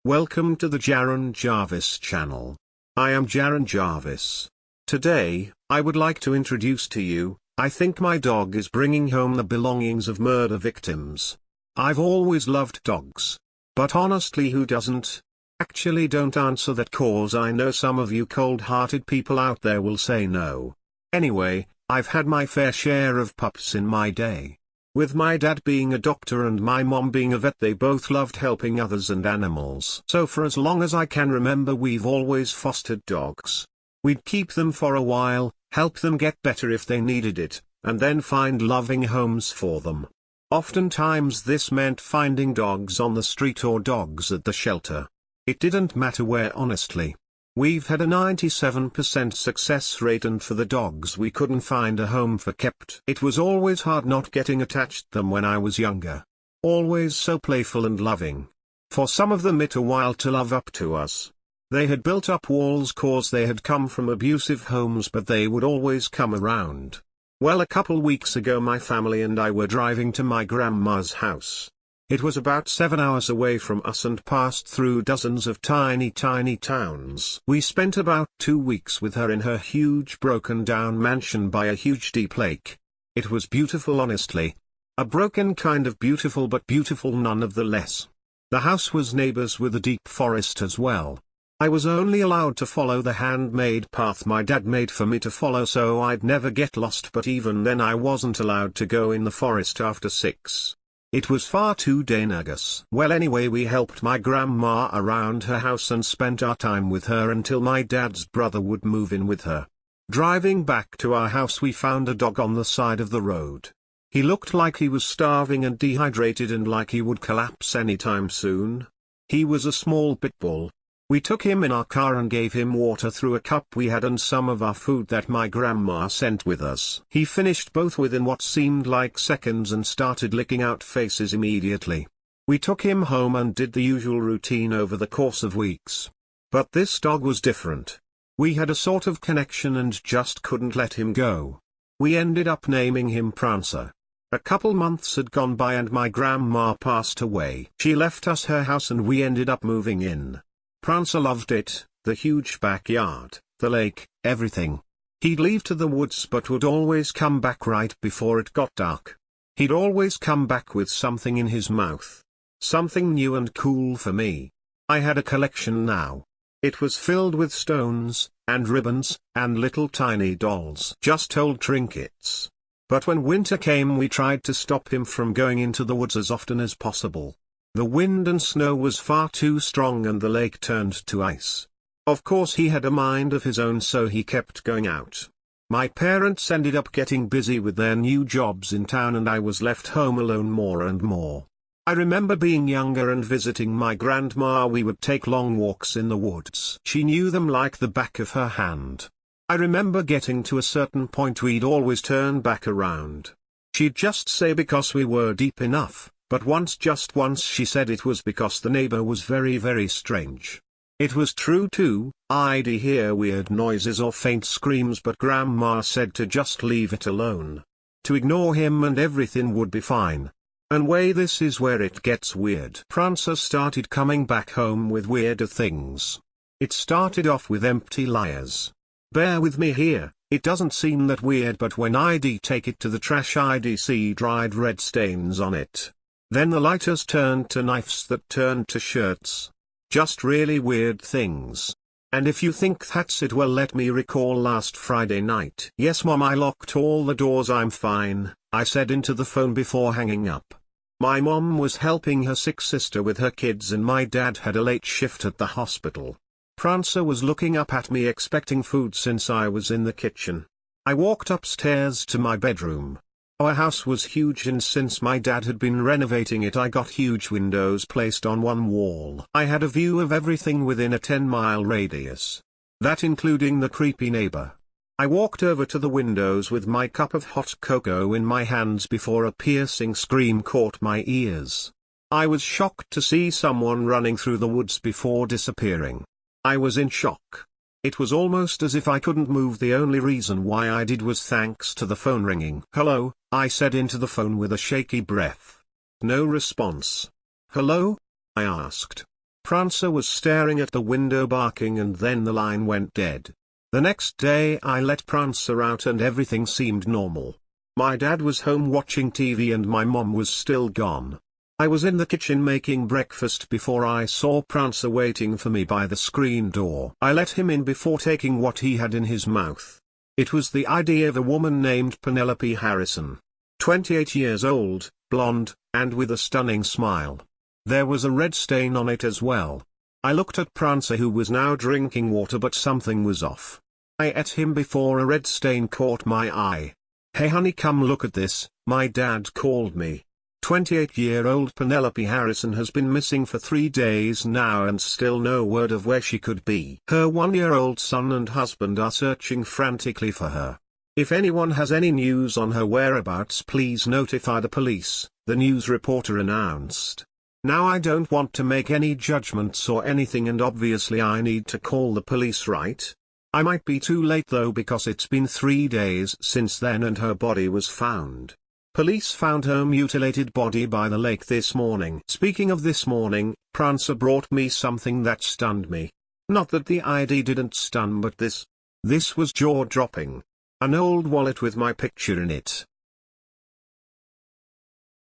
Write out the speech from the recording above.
Welcome to the Jaron Jarvis channel. I am Jaron Jarvis. Today, I would like to introduce to you, I think my dog is bringing home the belongings of murder victims. I've always loved dogs. But honestly, who doesn't? Actually, don't answer that, cause I know some of you cold-hearted people out there will say no. Anyway, I've had my fair share of pups in my day. With my dad being a doctor and my mom being a vet, they both loved helping others and animals. So for as long as I can remember, we've always fostered dogs. We'd keep them for a while, help them get better if they needed it, and then find loving homes for them. Oftentimes this meant finding dogs on the street or dogs at the shelter. It didn't matter where, honestly. We've had a 97% success rate, and for the dogs we couldn't find a home for kept. It was always hard not getting attached to them when I was younger. Always so playful and loving. For some of them it a while to love up to us. They had built up walls cause they had come from abusive homes, but they would always come around. Well, a couple weeks ago my family and I were driving to my grandma's house. It was about 7 hours away from us and passed through dozens of tiny towns. We spent about 2 weeks with her in her huge broken down mansion by a huge deep lake. It was beautiful, honestly. A broken kind of beautiful, but beautiful none of the less. The house was neighbors with a deep forest as well. I was only allowed to follow the handmade path my dad made for me to follow so I'd never get lost, but even then I wasn't allowed to go in the forest after 6. It was far too dangerous. Well, anyway, we helped my grandma around her house and spent our time with her until my dad's brother would move in with her. Driving back to our house we found a dog on the side of the road. He looked like he was starving and dehydrated and like he would collapse anytime soon. He was a small pit bull. We took him in our car and gave him water through a cup we had and some of our food that my grandma sent with us. He finished both within what seemed like seconds and started licking out faces immediately. We took him home and did the usual routine over the course of weeks. But this dog was different. We had a sort of connection and just couldn't let him go. We ended up naming him Prancer. A couple months had gone by and my grandma passed away. She left us her house and we ended up moving in. Prancer loved it, the huge backyard, the lake, everything. He'd leave to the woods but would always come back right before it got dark. He'd always come back with something in his mouth. Something new and cool for me. I had a collection now. It was filled with stones, and ribbons, and little tiny dolls. Just old trinkets. But when winter came we tried to stop him from going into the woods as often as possible. The wind and snow was far too strong and the lake turned to ice. Of course he had a mind of his own, so he kept going out. My parents ended up getting busy with their new jobs in town and I was left home alone more and more. I remember being younger and visiting my grandma. We would take long walks in the woods. She knew them like the back of her hand. I remember getting to a certain point we'd always turn back around. She'd just say because we were deep enough. But just once she said it was because the neighbor was very strange. It was true too. I'd hear weird noises or faint screams, but Grandma said to just leave it alone. To ignore him and everything would be fine. And this is where it gets weird. Prancer started coming back home with weirder things. It started off with empty liars. Bear with me here, it doesn't seem that weird, but when I'd take it to the trash I'd see dried red stains on it. Then the lighters turned to knives that turned to shirts. Just really weird things. And if you think that's it, well, let me recall last Friday night. Yes, Mom, I locked all the doors. I'm fine, I said into the phone before hanging up. My mom was helping her sick sister with her kids and my dad had a late shift at the hospital. Prancer was looking up at me expecting food since I was in the kitchen. I walked upstairs to my bedroom. Our house was huge and since my dad had been renovating it I got huge windows placed on one wall. I had a view of everything within a 10-mile radius. That including the creepy neighbor. I walked over to the windows with my cup of hot cocoa in my hands before a piercing scream caught my ears. I was shocked to see someone running through the woods before disappearing. I was in shock. It was almost as if I couldn't move. The only reason why I did was thanks to the phone ringing. Hello, I said into the phone with a shaky breath. No response. Hello? I asked. Prancer was staring at the window barking, and then the line went dead. The next day I let Prancer out and everything seemed normal. My dad was home watching TV and my mom was still gone. I was in the kitchen making breakfast before I saw Prancer waiting for me by the screen door. I let him in before taking what he had in his mouth. It was the ID of a woman named Penelope Harrison. 28 years old, blonde, and with a stunning smile. There was a red stain on it as well. I looked at Prancer, who was now drinking water, but something was off. I ate him before a red stain caught my eye. "Hey honey, come look at this," my dad called me. 28-year-old Penelope Harrison has been missing for 3 days now and still no word of where she could be. Her 1-year-old son and husband are searching frantically for her. If anyone has any news on her whereabouts, please notify the police, the news reporter announced. Now I don't want to make any judgments or anything, and obviously I need to call the police, right? I might be too late though, because it's been 3 days since then and her body was found. Police found her mutilated body by the lake this morning. Speaking of this morning, Prancer brought me something that stunned me. Not that the ID didn't stun, but this was jaw-dropping. An old wallet with my picture in it.